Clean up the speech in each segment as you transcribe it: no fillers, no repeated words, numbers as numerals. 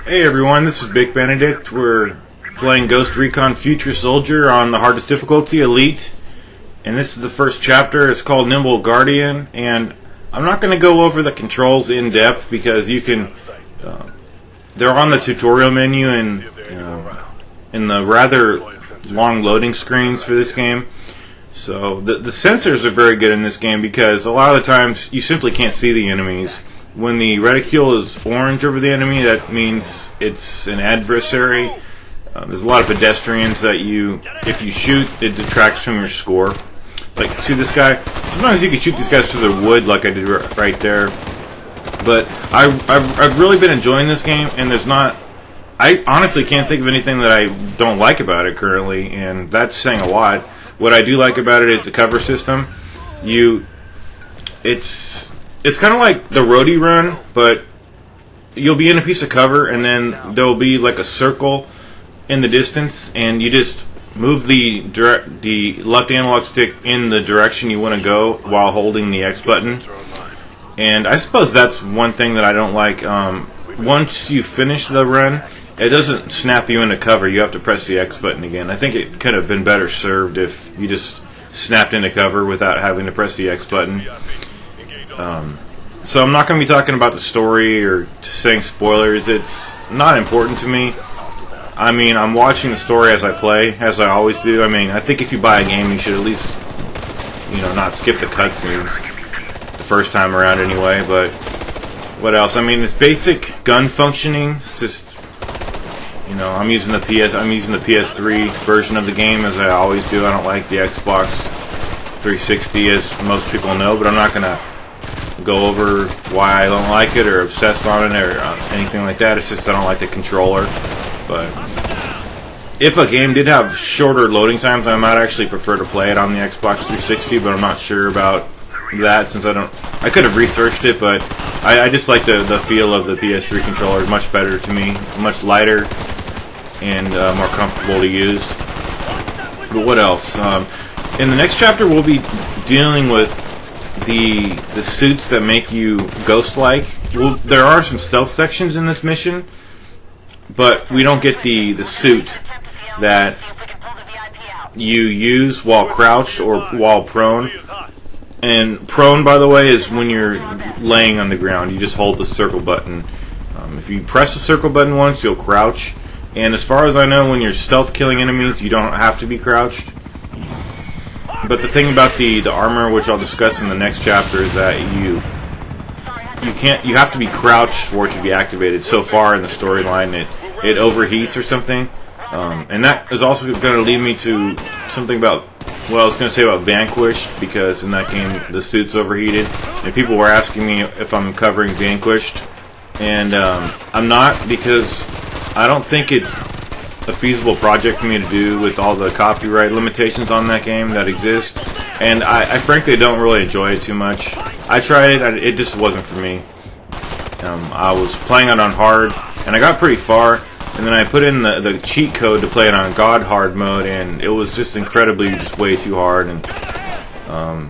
Hey everyone, this is Big Benedict. We're playing Ghost Recon Future Soldier on the hardest difficulty, Elite. And this is the first chapter. It's called Nimble Guardian. And I'm not going to go over the controls in depth because you can... they're on the tutorial menu and in the rather long loading screens for this game. So the sensors are very good in this game because a lot of the times you simply can't see the enemies. When the reticule is orange over the enemy, that means it's an adversary. There's a lot of pedestrians that if you shoot, it detracts from your score. Like, see this guy? Sometimes you can shoot these guys through the wood like I did right there. But I've really been enjoying this game, and I honestly can't think of anything that I don't like about it currently, and that's saying a lot. What I do like about it is the cover system. It's kind of like the roadie run, but you'll be in a piece of cover, and then there'll be like a circle in the distance, and you just move the left analog stick in the direction you want to go while holding the X button. And I suppose that's one thing that I don't like. Once you finish the run, it doesn't snap you into cover. You have to press the X button again. I think it could have been better served if you just snapped into cover without having to press the X button. So I'm not going to be talking about the story or saying spoilers. It's not important to me. I mean, I'm watching the story as I play, as I always do. I mean, I think if you buy a game, you should at least, not skip the cutscenes the first time around anyway. But what else? I mean, it's basic gun functioning. It's just, I'm using the PS3 version of the game as I always do. I don't like the Xbox 360, as most people know, but I'm not going to go over why I don't like it or obsess on it or anything like that. It's just I don't like the controller. But if a game did have shorter loading times, I might actually prefer to play it on the Xbox 360, but I'm not sure about that since I could have researched it, but I just like the feel of the PS3 controller. Much better to me, much lighter and more comfortable to use. But what else? In the next chapter we'll be dealing with the suits that make you ghost-like. Well, there are some stealth sections in this mission, but we don't get the suit that you use while crouched or while prone. And prone, by the way, is when you're laying on the ground. You just hold the circle button. If you press the circle button once, you'll crouch. And as far as I know, when you're stealth killing enemies, you don't have to be crouched. But the thing about the armor, which I'll discuss in the next chapter, is that you have to be crouched for it to be activated. So far in the storyline, it overheats or something, and that is also going to lead me to something about what I was going to say about Vanquished, because in that game the suit's overheated, and people were asking me if I'm covering Vanquished, and I'm not, because I don't think it's a feasible project for me to do with all the copyright limitations on that game that exist, and I frankly don't really enjoy it too much. I tried it, it just wasn't for me. I was playing it on hard, and I got pretty far, and then I put in the cheat code to play it on God hard mode, and it was just incredibly way too hard, and I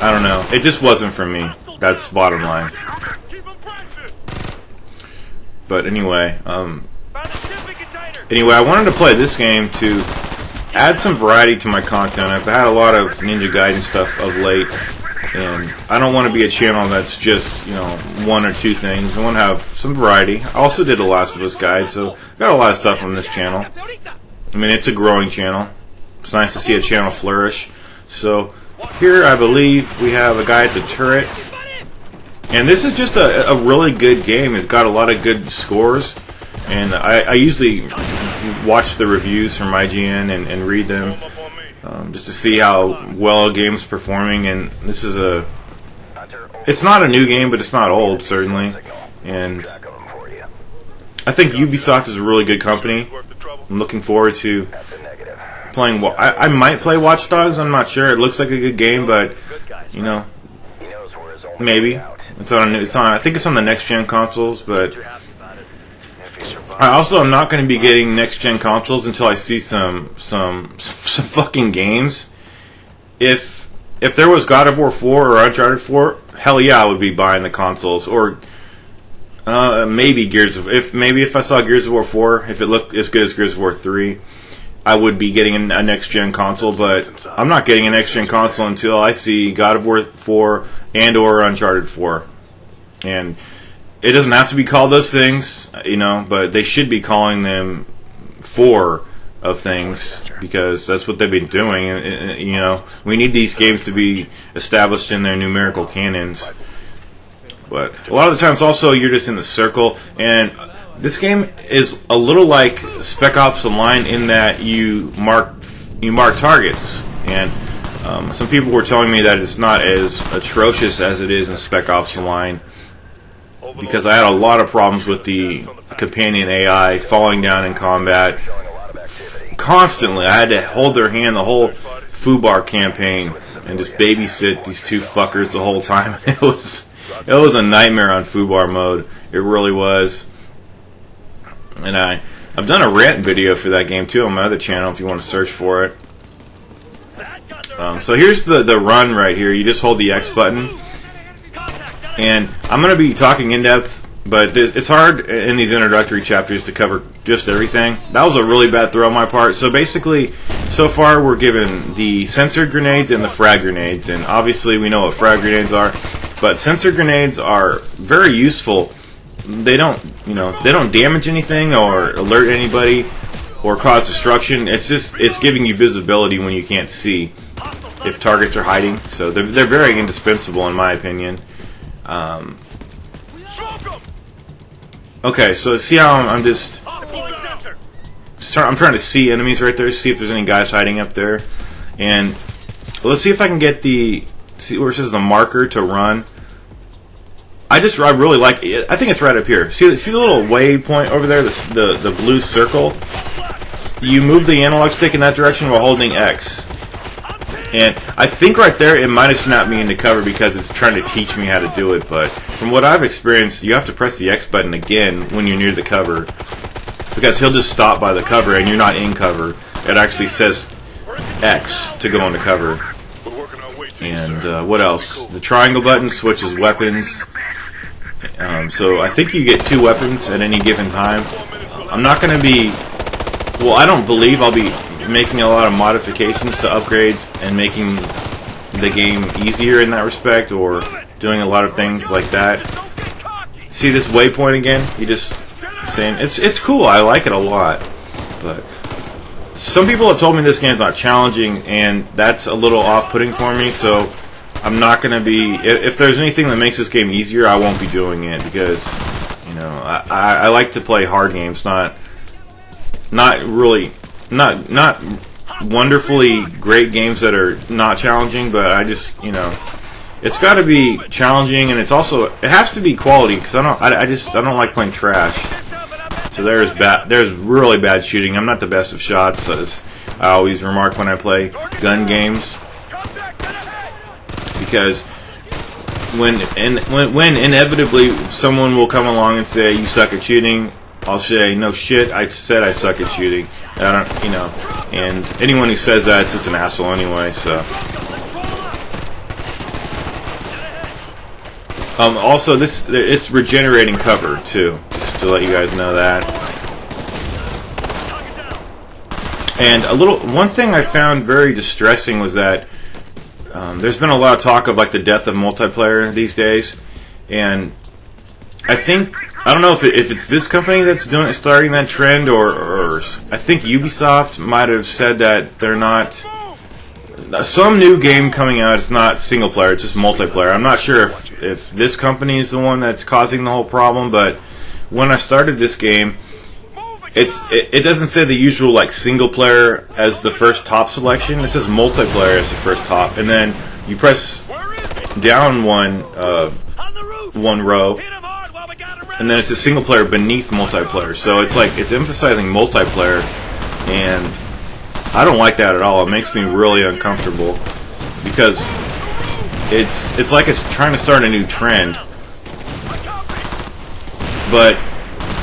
don't know, it just wasn't for me. That's the bottom line. But anyway, I wanted to play this game to add some variety to my content. I've had a lot of Ninja Gaiden stuff of late, and I don't want to be a channel that's just, one or two things. I want to have some variety. I also did a Last of Us guide, so I've got a lot of stuff on this channel. I mean, it's a growing channel. It's nice to see a channel flourish. So here, I believe, we have a guy at the turret. And this is just a really good game. It's got a lot of good scores. And I usually watch the reviews from IGN and read them just to see how well a game's performing. And this is it's not a new game, but it's not old, certainly. And I think Ubisoft is a really good company. I'm looking forward to playing. I might play Watch Dogs. I'm not sure. It looks like a good game, but maybe it's on. I think it's on the next gen consoles, but. I also am not going to be getting next-gen consoles until I see some fucking games. If there was God of War 4 or Uncharted 4, hell yeah, I would be buying the consoles. Or Maybe if I saw Gears of War 4, if it looked as good as Gears of War 3, I would be getting a next-gen console, but I'm not getting a next-gen console until I see God of War 4 and or Uncharted 4. And it doesn't have to be called those things, but they should be calling them 4 of things, because that's what they've been doing. And, we need these games to be established in their numerical canons. But a lot of the times also you're just in the circle, and this game is a little like Spec Ops Online in that you mark targets. And some people were telling me that it's not as atrocious as it is in Spec Ops Online, because I had a lot of problems with the companion AI falling down in combat constantly. I had to hold their hand the whole FUBAR campaign and just babysit these two fuckers the whole time. It was a nightmare on FUBAR mode. It really was. And I've done a rant video for that game too on my other channel if you want to search for it. So here's the run right here. You just hold the X button. And I'm going to be talking in depth, but it's hard in these introductory chapters to cover just everything. That was a really bad throw on my part. So basically, so far we're given the censored grenades and the frag grenades. And obviously we know what frag grenades are. But censored grenades are very useful. They don't damage anything or alert anybody or cause destruction. It's giving you visibility when you can't see if targets are hiding. So they're very indispensable in my opinion. Okay, so see how I'm trying to see enemies right there, see if there's any guys hiding up there, and let's see if I can get see where it says the marker to run. I really like it. I think it's right up here. See the little waypoint over there, the blue circle. You move the analog stick in that direction while holding X. And I think right there it might have snapped me into cover because it's trying to teach me how to do it, but from what I've experienced, you have to press the X button again when you're near the cover, because he'll just stop by the cover and you're not in cover. It actually says X to go into cover. And what else? The triangle button switches weapons. So I think you get 2 weapons at any given time. I'm not going to be... Well, I don't believe I'll be making a lot of modifications to upgrades and making the game easier in that respect, or doing a lot of things like that. See this waypoint again? You just saying it's cool. I like it a lot, but some people have told me this game's not challenging, and that's a little off-putting for me. So I'm not going to be. If there's anything that makes this game easier, I won't be doing it, because I like to play hard games, not wonderfully great games that are not challenging, but I just, it's got to be challenging, and it has to be quality, because I don't like playing trash. So there's really bad shooting. I'm not the best of shots, as I always remark when I play gun games, because when inevitably someone will come along and say you suck at shooting, I'll say, no shit, I said I suck at shooting. I don't, and anyone who says that, it's just an asshole anyway, so. Also, it's regenerating cover, too, just to let you guys know that. And one thing I found very distressing was that there's been a lot of talk of, like, the death of multiplayer these days, and I don't know if it's this company that's starting that trend, or I think Ubisoft might have said that they're not. Some new game coming out, it's not single player, it's just multiplayer. I'm not sure if this company is the one that's causing the whole problem, but when I started this game, it doesn't say the usual like single player as the first top selection. It says multiplayer as the first top, and then you press down one row, and then it's a single player beneath multiplayer. So it's emphasizing multiplayer, and I don't like that at all. It makes me really uncomfortable, because it's like it's trying to start a new trend. But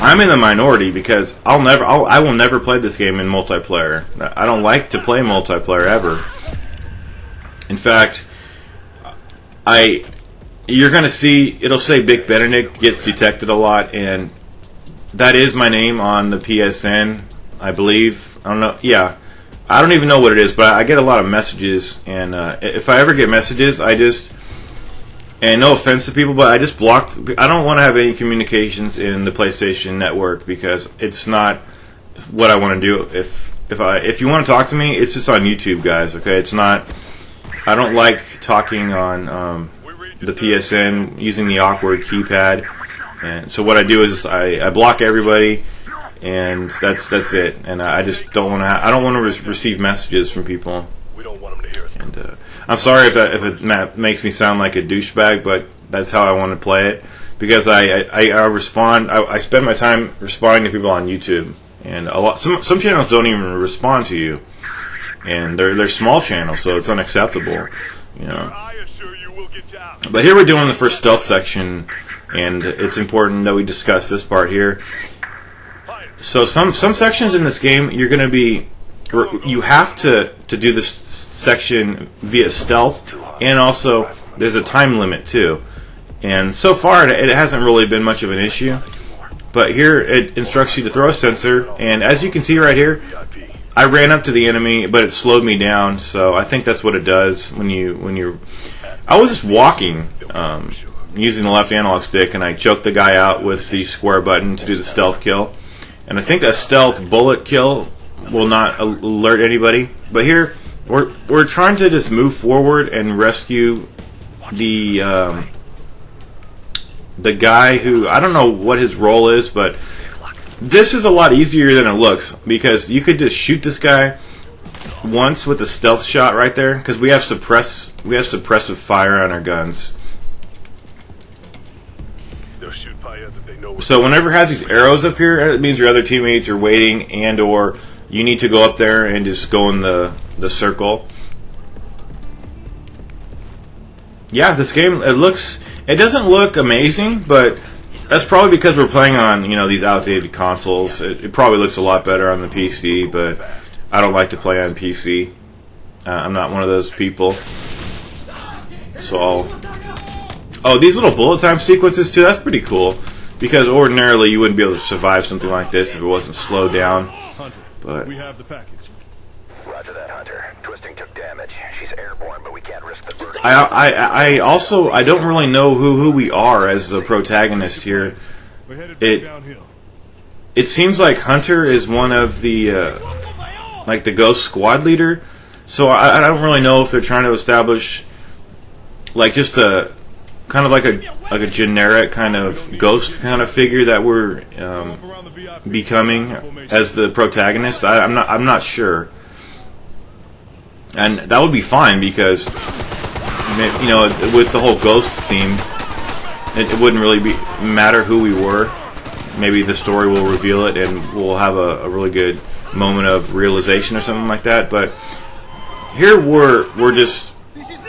I'm in the minority, because I will never play this game in multiplayer. I don't like to play multiplayer ever. In fact, you're going to see, it'll say Big Benedict gets detected a lot, and that is my name on the PSN, I believe. I don't know. Yeah. I don't even know what it is, but I get a lot of messages, and if I ever get messages, and no offense to people, but I just blocked. I don't want to have any communications in the PlayStation Network because it's not what I want to do. If you want to talk to me, it's just on YouTube, guys. Okay, it's not. I don't like talking on the PSN using the awkward keypad, and so what I do is I block everybody, and that's it. And I just don't want to. I don't want to receive messages from people. We don't want them to hear it. And I'm sorry if it makes me sound like a douchebag, but that's how I want to play it because I respond. I spend my time responding to people on YouTube, and some channels don't even respond to you, and they're small channels, so it's unacceptable, you know. But here we're doing the first stealth section, and it's important that we discuss this part here. So some sections in this game you're going to be. You have to do this section via stealth, and also there's a time limit too. And so far it hasn't really been much of an issue, but here it instructs you to throw a sensor, and as you can see right here, I ran up to the enemy, but it slowed me down. So I think that's what it does when you're. I was just walking using the left analog stick, and I choked the guy out with the square button to do the stealth kill, and I think that stealth bullet kill will not alert anybody. But here we're trying to just move forward and rescue the guy who, I don't know what his role is, but this is a lot easier than it looks because you could just shoot this guy once with a stealth shot right there because we have suppressive fire on our guns. So whenever it has these arrows up here, it means your other teammates are waiting, and or you need to go up there and just go in the circle. Yeah, this game, it doesn't look amazing, but that's probably because we're playing on, these outdated consoles. It probably looks a lot better on the PC, but I don't like to play on PC. I'm not one of those people. So these little bullet time sequences too, that's pretty cool. Because ordinarily you wouldn't be able to survive something like this if it wasn't slowed down. But we have the package. Roger that, Hunter. Twisting took damage. She's airborne, but we can't risk the burden. I don't really know who we are as the protagonist here. We're headed back downhill. It seems like Hunter is one of the the Ghost Squad leader. So I don't really know if they're trying to establish just a kind of like a generic kind of ghost kind of figure that we're becoming as the protagonist. I'm not sure, and that would be fine because with the whole ghost theme, it wouldn't really matter who we were. Maybe the story will reveal it, and we'll have a really good moment of realization or something like that. But here we're just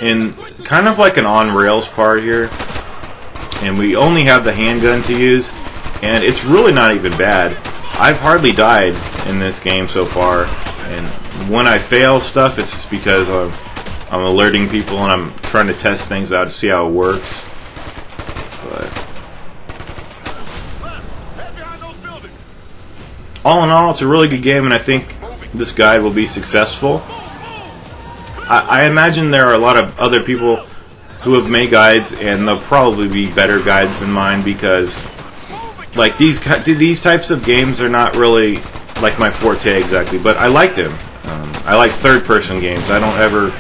in kind of like an on-rails part here, and we only have the handgun to use, and it's really not even bad. I've hardly died in this game so far, and when I fail stuff, it's just because I'm alerting people and I'm trying to test things out to see how it works. But all in all, it's a really good game, and I think this guide will be successful. I imagine there are a lot of other people who have made guides, and they'll probably be better guides than mine because, these types of games are not really like my forte exactly. But I like them. I like third-person games. I don't ever.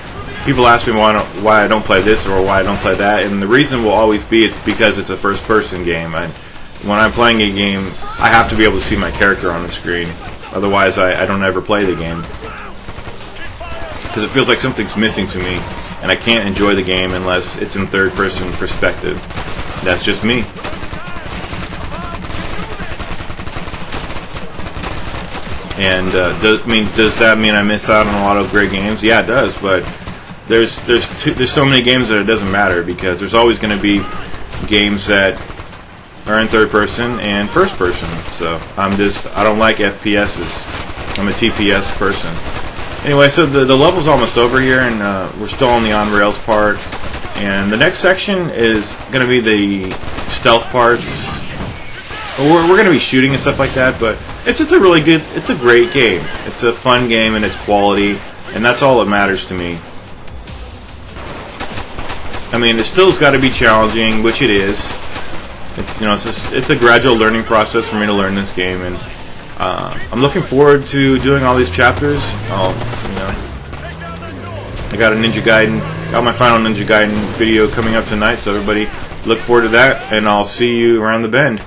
People ask me why I don't play this or why I don't play that, and the reason will always be it's because it's a first-person game. When I'm playing a game, I have to be able to see my character on the screen. Otherwise, I don't ever play the game. Because it feels like something's missing to me, and I can't enjoy the game unless it's in third-person perspective. That's just me. And does that mean I miss out on a lot of great games? Yeah, it does. But there's so many games that it doesn't matter because there's always going to be games that are in third-person and first-person. So I don't like FPSs. I'm a TPS person. Anyway, so the level's almost over here, and we're still on the on-rails part, And the next section is going to be the stealth parts. We're going to be shooting and stuff like that, but it's just a really good, it's a great game. It's a fun game and it's quality, and that's all that matters to me. I mean, it still's got to be challenging, which it is. It's, you know, it's a gradual learning process for me to learn this game, and I'm looking forward to doing all these chapters. You know, I got my final Ninja Gaiden video coming up tonight, so everybody look forward to that, and I'll see you around the bend.